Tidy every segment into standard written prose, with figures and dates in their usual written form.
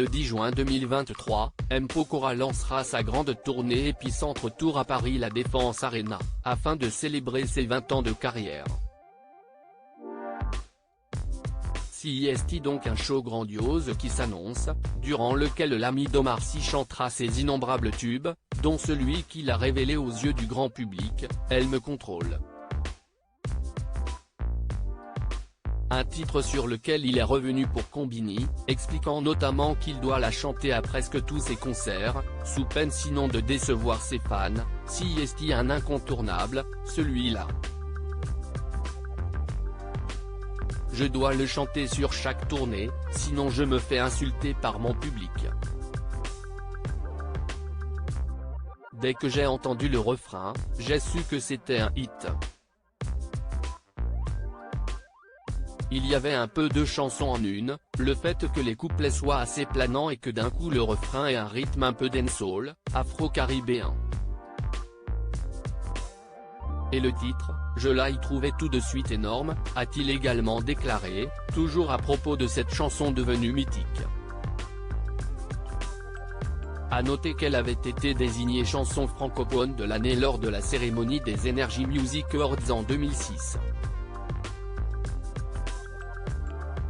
Le 10 juin 2023, M. Pokora lancera sa grande tournée Épicentre Tour à Paris La Défense Arena, afin de célébrer ses 20 ans de carrière. CIST donc un show grandiose qui s'annonce, durant lequel l'ami d'Omar Sy chantera ses innombrables tubes, dont celui qu'il a révélé aux yeux du grand public, Elle me contrôle. Un titre sur lequel il est revenu pour Combini, expliquant notamment qu'il doit la chanter à presque tous ses concerts, sous peine sinon de décevoir ses fans. CIST un incontournable, celui-là. Je dois le chanter sur chaque tournée, sinon je me fais insulter par mon public. Dès que j'ai entendu le refrain, j'ai su que c'était un hit. Il y avait un peu de chanson en une, le fait que les couplets soient assez planants et que d'un coup le refrain ait un rythme un peu dancehall, afro-caribéen. Et le titre, je l'ai trouvé tout de suite énorme, a-t-il également déclaré, toujours à propos de cette chanson devenue mythique. À noter qu'elle avait été désignée chanson francophone de l'année lors de la cérémonie des Energy Music Awards en 2006.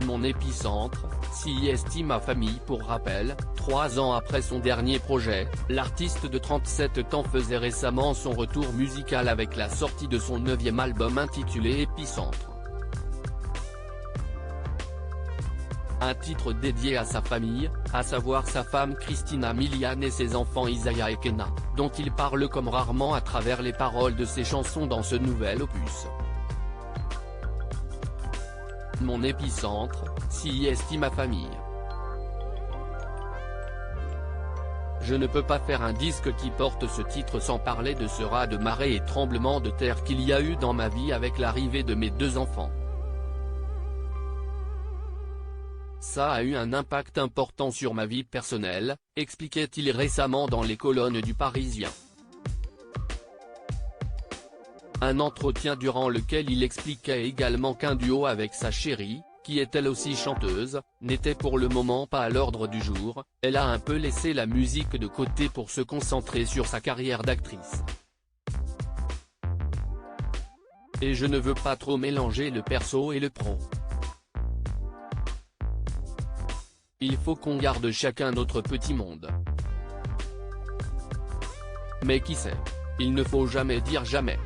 Mon épicentre, CIST ma famille. Pour rappel, 3 ans après son dernier projet, l'artiste de 37 ans faisait récemment son retour musical avec la sortie de son 9e album intitulé Épicentre. Un titre dédié à sa famille, à savoir sa femme Christina Milian et ses enfants Isaiah et Kenna, dont il parle comme rarement à travers les paroles de ses chansons dans ce nouvel opus. Mon épicentre, CIST ma famille. Je ne peux pas faire un disque qui porte ce titre sans parler de ce raz de marée et tremblement de terre qu'il y a eu dans ma vie avec l'arrivée de mes 2 enfants. Ça a eu un impact important sur ma vie personnelle, expliquait-il récemment dans les colonnes du Parisien. Un entretien durant lequel il expliquait également qu'un duo avec sa chérie, qui est elle aussi chanteuse, n'était pour le moment pas à l'ordre du jour. Elle a un peu laissé la musique de côté pour se concentrer sur sa carrière d'actrice. Et je ne veux pas trop mélanger le perso et le pro. Il faut qu'on garde chacun notre petit monde. Mais qui sait? Il ne faut jamais dire jamais.